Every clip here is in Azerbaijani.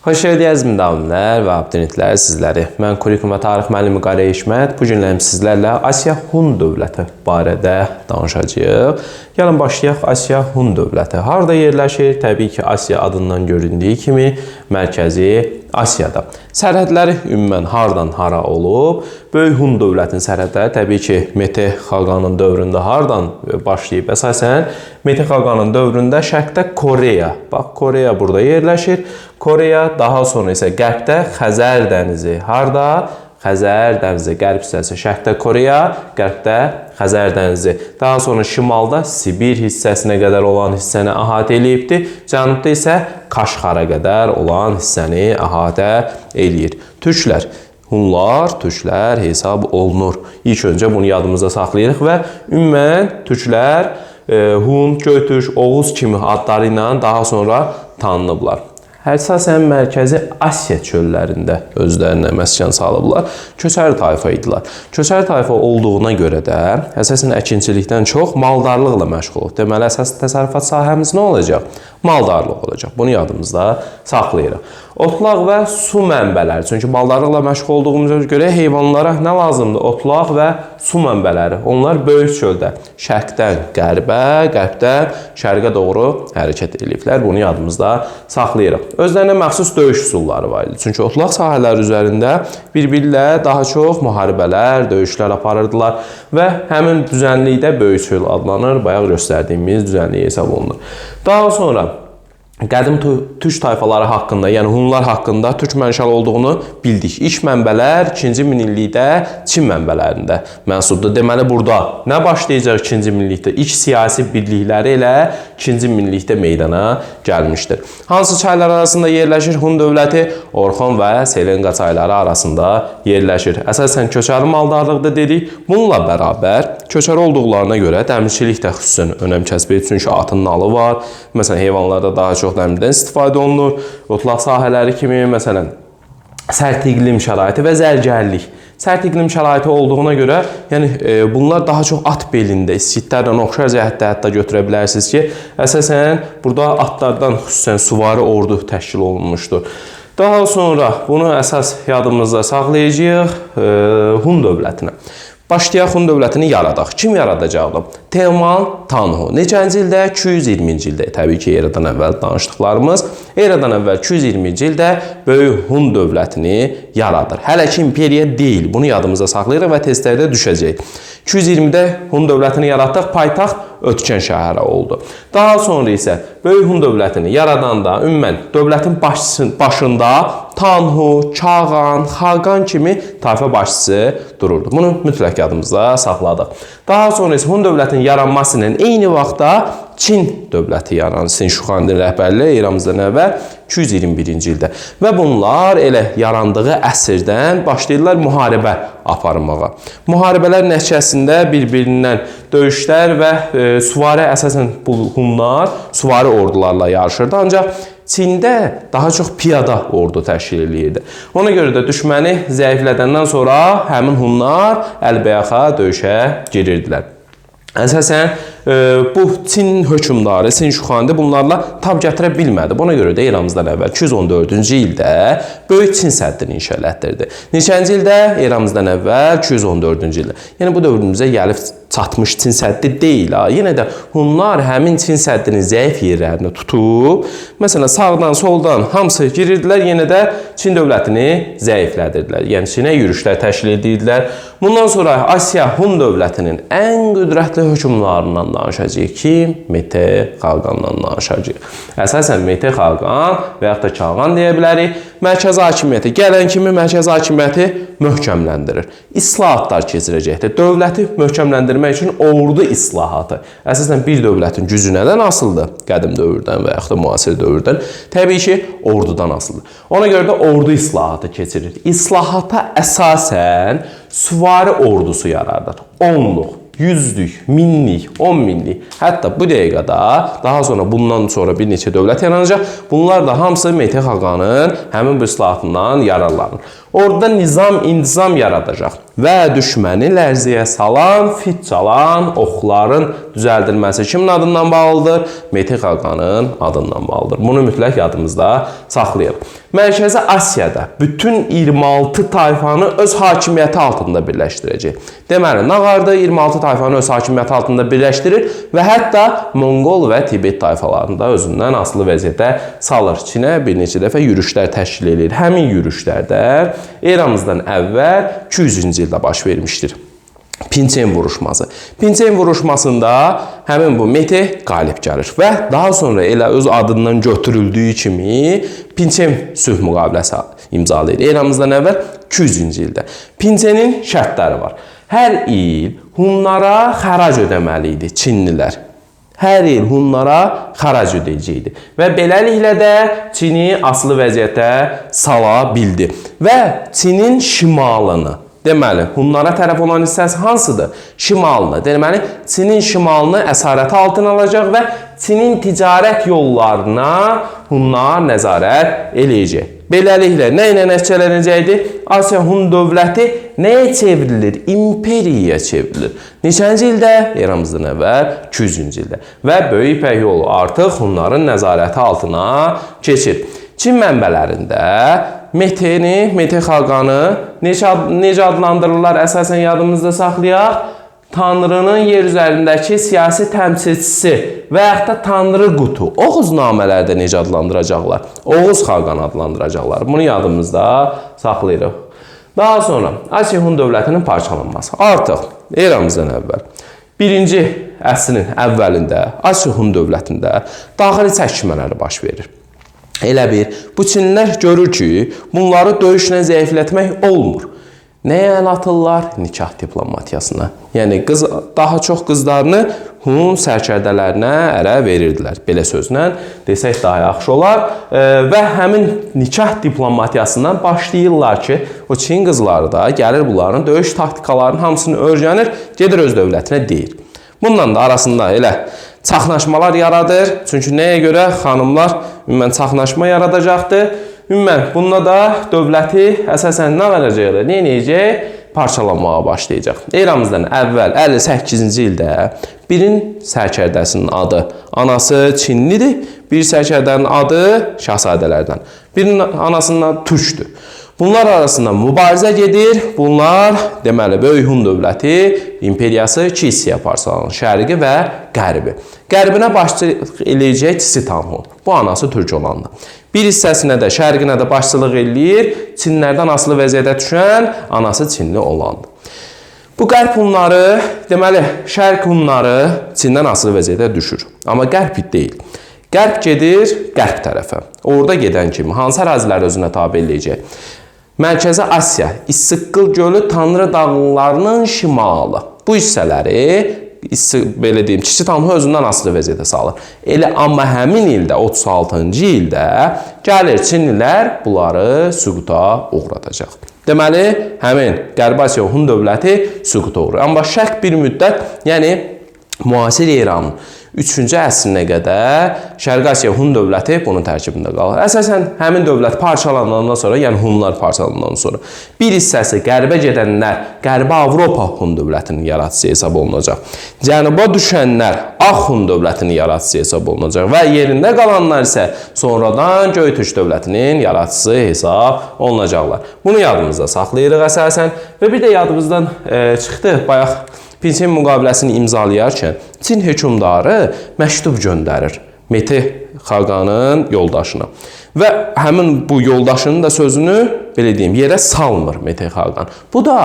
Xoş gəldiniz müdavimlər və abiturientlər sizləri. Mən Kurikulum və Tarix müəllimi Qara Hikmət. Bu günlərim sizlərlə Asiya Hun dövləti barədə danışacağıq. Gəlin başlayaq. Asiya Hun dövləti harada yerləşir? Təbii ki, Asiya adından göründüyü kimi Mərkəzi Asiyada. Sərhədləri ümumən hardan hara olub? Böyük Hun dövlətinin sərhədləri təbii ki, Mete xaqanın dövründə hardan başlayıb? Əsasən Mete xaqanın dövründə şərqdə Koreya. Bax, Koreya burada yerləşir. Koreya, daha sonra isə qərbdə Xəzər dənizi. Harda? Xəzər dənizi, qərb hissəsi şərqdə Koreya, qərbdə Xəzər dənizi. Daha sonra şimalda Sibir hissəsinə qədər olan hissəni əhatə eləyibdir. Cənubda isə Kaşqara qədər olan hissəni əhatə eləyir. Türklər, Hunlar, Türklər hesab olunur. İlk öncə bunu yadımızda saxlayırıq və ümumən Türklər Hun, Göytürk, Oğuz kimi adları ilə daha sonra tanınıblar. Əsasən Mərkəzi Asiya çöllərində özlərinə məskən salıblar. Köçəri tayfa idilər. Köçəri tayfa olduğuna görə də əsasən əkinçilikdən çox maldarlıqla məşğul olub. Deməli, əsas təsərrüfat sahəmiz nə olacaq? Maldarlıq olacaq. Bunu yadımızda saxlayırıq. Otlaq və su mənbələri. Çünki maldarlıqla məşğul olduğumuza görə heyvanlara nə lazımdır? Otlaq və su mənbələri. Onlar böyük çöldə şərqdən qərbə, qərbdən şərqə doğru hərəkət ediblər. Bunu yadımızda saxlayırıq. Özlərinə məxsus döyüş üsulları var idi. Çünki otlaq sahələri üzərində bir-biri ilə daha çox müharibələr, döyüşlər aparırdılar və həmin düzənlikdə böyük çöl adlanır. Bayaq göstərdiyimiz düzənlik hesab olunur. Daha sonra qədim türk tayfaları haqqında, yəni Hunlar haqqında türk mənşəli olduğunu bildik. İlk mənbələr 2-ci minillikdə Çin mənbələrində mənsubdur. Deməli, burada nə başlayacaq 2-ci minillikdə? İlk siyasi birlikləri ilə 2-ci minillikdə meydana gəlmişdir. Hansı çaylar arasında yerləşir Hun dövləti? Orxon və Selenqa çayları arasında yerləşir. Əsasən köçəri maldarlıqda dedik. Bununla bərabər köçəri olduqlarına görə dəmirçilik də xüsusən önəm kəsb edir. Çünki atın nalı var. Məsələn, heyvanlarda daha çox dəmirdən istifadə olunur. Otlaq sahələri kimi, məsələn, sərt iqlim şəraiti və zərgərlik. Sərt iqlim şəraiti olduğuna görə, yəni bunlar daha çox at belində, iskitlərlə oxşar cəhətdə hətta götürə bilərsiniz ki, əsasən burada atlardan xüsusən süvari ordu təşkil olunmuşdur. Daha sonra bunu əsas yadımızda saxlayacağıq Hun dövlətinə. Başlayaq Hun dövlətini yaradaq. Kim yaradacaqdı? Teoman Tanhu. Neçənci ildə? 220-ci ildə. Təbii ki, eradan əvvəl danışdıqlarımız. Eradan əvvəl 220-ci ildə Böyük Hun dövlətini yaradır. Hələ ki, imperiya deyil. Bunu yadımıza saxlayırıq və testlərdə düşəcək. 220-də Hun dövlətini yaratdıq. Paytaxt Ötkən şəhəri oldu. Daha sonra isə Böyük Hun dövlətini yaradanda ümumən dövlətin başında Tanhu, Çağan, Xaqan kimi tayfa başçısı dururdu. Bunu mütləq yadımızda saxladıq. Daha sonra isə Hun dövlətinin yaranması ilə eyni vaxtda Çin dövləti yaranır. Sin Şuxandin rəhbərliyi eramızdan əvvəl 221-ci ildə. Və bunlar elə yarandığı əsrdən başlayırlar müharibə aparmağa. Müharibələr nəticəsində bir-birindən döyüşlər və süvari, əsasən bu Hunlar süvari ordularla yarışırdı. Ancaq Çində daha çox piyada ordu təşkil edirdi. Ona görə də düşməni zəiflədəndən sonra həmin Hunlar əlbəyaxa döyüşə girirdilər. Əsasən, bu Çin hökmdarı Sin Şuxandi bunlarla tab gətirə bilmədi. Buna görə də eramızdan əvvəl 214-cü ildə Böyük Çin səddini inşa etdirdi. Neçənci ildə? Eramızdan əvvəl 214-cü ildə. Yəni, bu dövrümüzə gəlib çatmış Çin səddi deyil. Yenə də Hunlar həmin Çin səddinin zəif yerlərini tutub, məsələn, sağdan, soldan hamısı girirdilər, yenə də Çin dövlətini zəiflədirdilər. Yəni, Çinə yürüşlər təşkil edirdilər. Bundan sonra Asiya Hun dövlətinin ən qüdrətli hökmlarından danışacağıq ki, Mete xaqandan danışacağıq. Əsasən Mete xaqan və yaxud da Çağan deyə bilərik. Mərkəzi hakimiyyəti gələn kimi mərkəzi hakimiyyəti möhkəmləndirir. İslahatlar keçirəcəkdir. Dövləti möhkəmləndirmək üçün ordu islahatı. Əsasən bir dövlətin gücü nədən asılıdır? Qədim dövrdən və yaxud da müasir dövrdən. Təbii ki, ordudan asılıdır. Ona görə də ordu islahatı keçirir. İslahata əsasən süvari ordusu yaradır. 10-luq, 100'lük, minlik, 10 minlik, hətta bu dəqiqədə daha sonra bundan sonra bir neçə dövlət yaranacaq. Bunlar da hamısı Mete xaqanın həmin bu islahatından yararlanır. Orada nizam, intizam yaradacaq və düşməni lərziyə salan, fit çalan oxların düzəldilməsi kimin adından bağlıdır? Metex xaqanın adından bağlıdır. Bunu mütləq yadımızda saxlayaq. Mərkəzi Asiyada bütün 26 tayfanı öz hakimiyyəti altında birləşdirəcək. Deməli, Nağarda 26 tayfanı öz hakimiyyəti altında birləşdirir və hətta Monqol və Tibet tayfalarını da özündən asılı vəziyyətə salır. Çinə bir neçə dəfə yürüşlər təşkil edir. Həmin yürüşlərdə eramızdan əvvəl 200-cü ildə baş vermişdir. Pinçen vuruşması. Pinçen vuruşmasında həmin bu Metex qalib gəlir və daha sonra elə öz adından götürüldüyü kimi Pinçen sülh müqaviləsi imzalayır. Eramızdan əvvəl 200-cü ildə. Pinçenin şərtləri var. Hər il Hunlara xərac ödəməli idi Çinlilər. Hər il Hunlara xərac ödəyəcəkdi. Və beləliklə də Çini asılı vəziyyətə sala bildi. Və Çinin şimalını, deməli, Hunlara tərəf olan hissəsi hansıdır? Şimalını. Deməli, Çinin şimalını əsarəti altına alacaq və Çinin ticarət yollarına Hunlar nəzarət eləyəcək. Beləliklə, nə ilə nəticələnəcəkdir? Asiya Hun dövləti nəyə çevrilir? İmperiyaya çevrilir. Neçənci ildə? Eramızdan əvvəl 200-cü ildə. Və Böyük İpək yolu artıq Hunların nəzarəti altına keçir. Çin mənbələrində Metex xaqanı necə adlandırırlar? Əsasən yadımızda saxlayaq. Tanrının yer üzərindəki siyasi təmsilçisi və yaxud da Tanrı qutu. Oğuznamələrdə necə adlandıracaqlar? Oğuz xaqanı adlandıracaqlar. Bunu yadımızda saxlayırıq. Daha sonra Asiya Hun dövlətinin parçalanması. Artıq eramızdan əvvəl 1-ci əsrin əvvəlində Asiya Hun dövlətində daxili çəkişmələri baş verir. Elə bir, bu Çinlilər görür ki, bunları döyüşlə zəiflətmək olmur. Nəyə əl atırlar? Nikah diplomatiyasına. Yəni, daha çox qızlarını Hun sərkərdələrinə ərə verirdilər. Belə sözlə desək daha yaxşı olar. Və həmin nikah diplomatiyasından başlayırlar ki, o Çin qızları da gəlir bunların döyüş taktikalarının hamısını öyrənir, gedir öz dövlətinə deyir. Bundan da arasında elə çaxnaşmalar yaradır. Çünki nəyə görə xanımlar ümumən çaxnaşma yaradacaqdır. Ümumən, bununla da dövləti əsasən nə verəcəklər? Nə edəcək? Parçalanmağa başlayacaq. Eramızdan əvvəl 58-ci ildə birin sərkərdəsinin adı anası Çinlidir, bir sərkərdənin adı şahzadələrdən. Birinin anasının adı Türkdür. Bunlar arasında mübarizə gedir. Bunlar, deməli, Böyük Hun dövləti imperiyası iki hissəyə parçalanır. Şərqi və qərbi. Qərbinə başçılıq eləyəcək Tsitan Hun. Bu anası türk olandır. Bir hissəsinə də, şərqinə də başçılıq eləyir. Çinlərdən asılı vəziyyətə düşən anası Çinli olandır. Bu qərb Hunları, deməli, şərq Hunları Çindən asılı vəziyyətə düşür. Amma qərb deyil. Qərb gedir qərb tərəfə. Orada gedən kimi hansı ərazilər özünə tabe eləyəcək? Mərkəzi Asiya, İstiqlal gölü Tanrı dağlarının şimalı. Bu hissələri, belə deyim, Tsitan Hun özündən asılı vəziyyətə salır. Elə amma həmin ildə, 36-cı ildə gəlir Çinlilər bunları süquta uğradacaq. Deməli, həmin Qərbi Asiya Hun dövləti süquta uğrayır. Amma şərq bir müddət, yəni müasir İranın 3-cü əsrinə qədər Şərqi Asiya Hun dövləti bunun tərkibində qalır. Əsasən, həmin dövlət parçalanandan sonra, yəni Hunlar parçalanandan sonra bir hissəsi qərbə gedənlər Qərbi Avropa Hun dövlətinin yaradıcısı hesab olunacaq. Cənuba düşənlər Ağ Hun dövlətinin yaradıcısı hesab olunacaq və yerində qalanlar isə sonradan Göytürk dövlətinin yaradıcısı hesab olunacaqlar. Bunu yadımızda saxlayırıq əsasən və bir də yadımızdan çıxdı bayaq Pinçen müqaviləsini imzalayarkən Çin hökmdarı məktub göndərir Metex xaqanın yoldaşına. Və həmin bu yoldaşının da sözünü, belə deyim, yerə salmır Metex xaqan. Bu da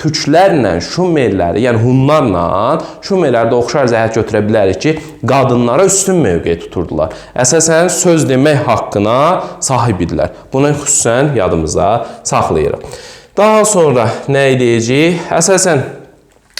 türklərlə Şumerləri, yəni Hunlarla Şumerlərdə oxşar zəhət götürə bilərik ki, qadınlara üstün mövqe tuturdular. Əsasən söz demək haqqına sahib idilər. Bunu xüsusən yadımıza saxlayırıq. Daha sonra nə edəcəyik? Əsasən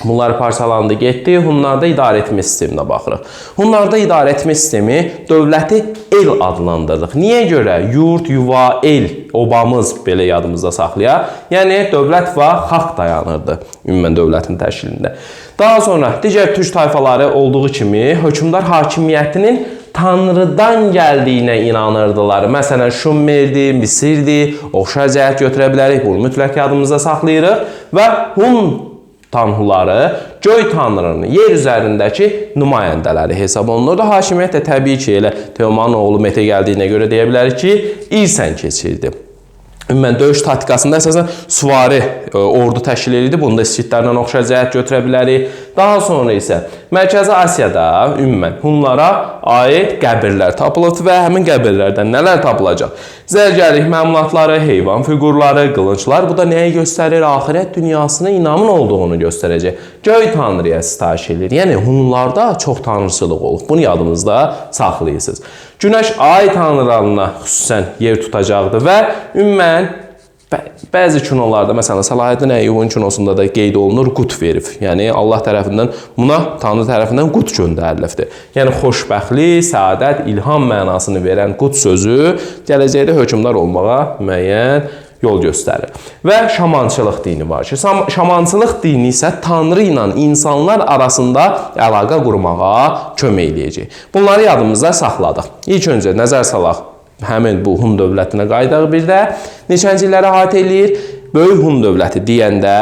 bunlar parçalandı, getdi. Hunlarda idarə etmə sisteminə baxırıq. Hunlarda idarə etmə sistemi dövləti el adlandırdıq. Niyə görə? Yurt, yuva, el, obamız belə yadımızda saxlayaq. Yəni, dövlət və xalq dayanırdı ümumən dövlətin təşkilində. Daha sonra digər türk tayfaları olduğu kimi hökmdar hakimiyyətinin Tanrıdan gəldiyinə inanırdılar. Məsələn, Şumerdir, Misirdir, oxşar cəhət götürə bilərik. Bunu mütləq yadımızda saxlayırıq və Hun tanrıları göy tanrının yer üzərindəki nümayəndələri hesab olunurdu. Hakimiyyət də təbii ki, elə Teomanın oğlu Mete gəldiyinə görə deyə bilərik ki, irsən keçirdi. Ümumən döyüş taktikasında əsasən süvari ordu təşkil edirdi. Bunda İskitlərlə oxşar cəhət götürə bilərik. Daha sonra isə Mərkəzi Asiyada ümumən Hunlara aid qəbirlər tapılıb və həmin qəbirlərdən nələr tapılacaq? Zərgərlik məmulatları, heyvan fiqurları, qılınçlar. Bu da nəyi göstərir? Axirət dünyasına inamın olduğunu göstərəcək. Göy tanrıya sitayiş edir. Yəni Hunlarda çox tanrıçılıq olub. Bunu yadınızda saxlayırsınız. Günəş ay tanrılarına xüsusən yer tutacaqdı və ümumən bəzi kinolarda, məsələn, Səlahiddin Əyyubun kinosunda da qeyd olunur qut verib. Yəni Allah tərəfindən buna Tanrı tərəfindən qut göndərilibdir. Yəni xoşbəxtlik, səadət, ilham mənasını verən qut sözü gələcəkdə hökmdar olmağa müəyyən yol göstərir. Və şamançılıq dini var ki, şamançılıq dini isə Tanrı ilə insanlar arasında əlaqə qurmağa kömək eləyəcək. Bunları yadımızda saxladıq. İlk öncə nəzər salaq həmin bu Hun dövlətinə qayıdaq bir də. Neçənci illəri əhatə eləyir? Böyük Hun dövləti deyəndə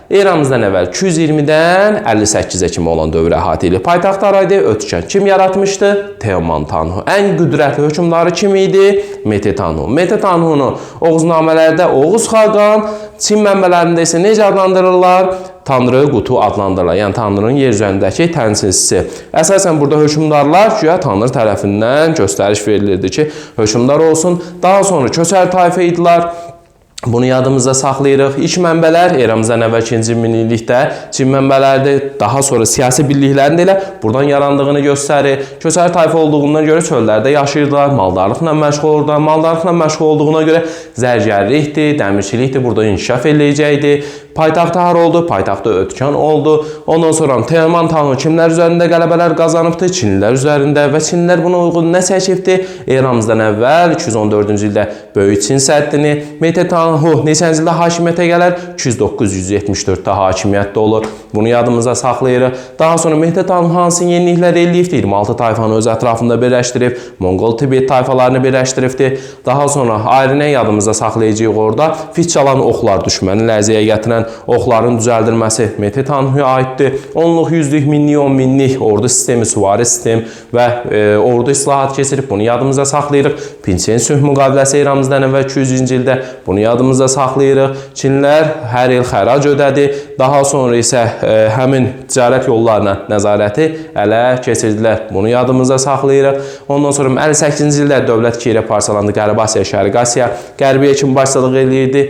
eramızdan əvvəl 220-dən 58-ə kimi olan dövrə əhatə eləyir. Paytaxt haraydı? Ötkən. Kim yaratmışdı? Teoman Tanhu. Ən qüdrətli hökmdarı kim idi? Mete Tanhu. Mete Tanhunu Oğuznamələrdə Oğuz Xaqan, Çin mənbələrində isə necə adlandırırlar? Tanrı qutu adlandırırlar. Yəni Tanrının yer üzərindəki təmsilçisi. Əsasən burada hökmdarlar güya Tanrı tərəfindən göstəriş verilirdi ki, hökmdar olsun. Daha sonra köçər tayfa idilər. Bunu yadımızda saxlayırıq. İlk mənbələr eramızdan əvvəl 2-ci minillikdə Çin mənbələrdir. Daha sonra siyasi birliklərin də elə buradan yarandığını göstərir. Köçər tayfa olduğundan görə çöllərdə yaşayırdılar. Maldarlıqla məşğul olurdular. Maldarlıqla məşğul olduğuna görə zərgərlikdir, dəmirçilikdir burada inkişaf eləyəcəkdi. Paytaxtı har oldu? Paytaxtı Ötkən oldu. Ondan sonra Teoman Tanhu kimlər üzərində qələbələr qazanıbdı? Çinlilər üzərində və Çinlilər buna uyğun nə çəkibdi? Eramızdan əvvəl 214-cü ildə Böyük Çin səddini, Mete Tanhu neçənci ildə hakimiyyətə gələr? 209-174-də hakimiyyətdə olur. Bunu yadımıza saxlayırıq. Daha sonra Mete Tanhu hansı yeniliklər eləyibdi? 26 tayfanı öz ətrafında birləşdirib, Monqol-Tibet tayfalarını birləşdiribdi. Daha sonra ayrı nə yadımıza saxlayacağıq orada? Fit çalan oxlar düşməni ləziyə gətirən oxların düzəldilməsi Mete Tanhu'ya aiddir. Onluq, yüzlük, minlik, 10 minlik ordu sistemi, süvari sistem və ordu islahat keçirib. Bunu yadımıza saxlayırıq. Pinçen sülh müqaviləsi eramızdan əvvəl 200-cü ildə. Bunu yadımıza saxlayırıq. Çinlər hər il xərac ödədi. Daha sonra isə həmin ticarət yollarına nəzarəti ələ keçirdilər. Bunu yadımıza saxlayırıq. Ondan sonra 58-ci ildə dövlət ikiyə parçalandı. Qərbi Asiya, Şərqi Asiya. Qərbiyə kim başçılıq eləyirdi?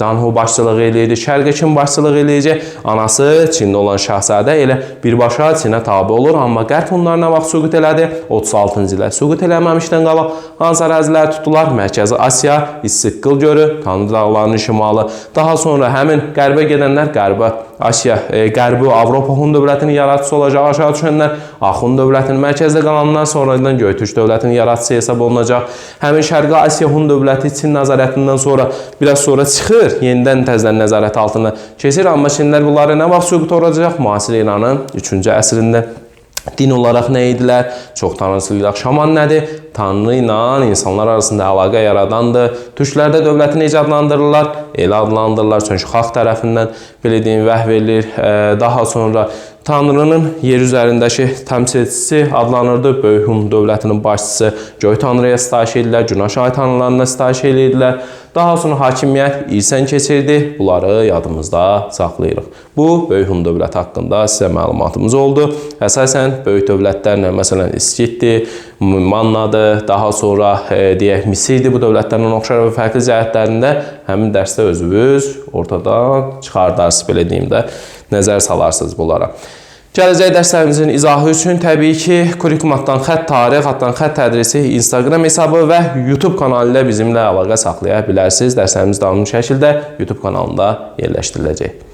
Tanhu başçılıq eləyirdi. Şərqə kim başçılıq eləyəcək? Anası Çində olan şahzadə elə birbaşa Çinə tabi olur. Amma Qərb Hunlar nə vaxt süqut elədi? 36-cı ildə süqut eləməmişdən qabaq hansı ərazilər tutdular? Mərkəzi Asiya, İstiqqıl gölü, Tanrı dağlarının şimalı. Daha sonra həmin qərbə gedənlər Qərbi Asiya, Qərbi Avropa Hun dövlətinin yaradıcısı olacaq. Aşağı düşənlər Axun dövlətinin mərkəzdə qalanlar sonradan Göytürk dövlətinin yaradıcısı hesab olunacaq. Həmin Şərqi Asiya Hun dövləti Çin nəzarətindən sonra biraz sonra çıxır, yenidən təzədən nəzarət altına keçir. Amma Çinlər bunları nə vaxt süqut olacaq? Müasir İranın 3-cü əsrində. Din olaraq nə idilər? Çox tanrıçılıq. Şaman nədir? Tanrı ilə insanlar arasında əlaqə yaradandır. Türklərdə dövləti necə adlandırırlar? Elə adlandırırlar. Çünki xalq tərəfindən belə deyim, vəhv edilir. Daha sonra Tanrının yer üzərindəki təmsilçisi adlanırdı. Böyük Hun dövlətinin başçısı Göy Tanrıya sitayiş edirlər. Günəş ay tanrılarına sitayiş edirlər. Daha sonra hakimiyyət irsən keçirdi. Bunları yadımızda saxlayırıq. Bu Böyük Hun dövləti haqqında sizə məlumatımız oldu. Əsasən böyük dövlətlərlə, məsələn İskitdir, Mannadır, daha sonra deyək Misirdir. Bu dövlətlərlə oxşar və fərqli cəhətlərində həmin dərsdə özünüz ortadan çıxardarsınız, belə deyim də, nəzər salarsınız bunlara. Gələcək dərslərimizin izahı üçün təbii ki, Kurikumatdan xətt tarix, Hatdan xətt tədrisi Instagram hesabı və YouTube kanalı ilə bizimlə əlaqə saxlaya bilərsiniz. Dərslərimiz davamlı şəkildə YouTube kanalında yerləşdiriləcək.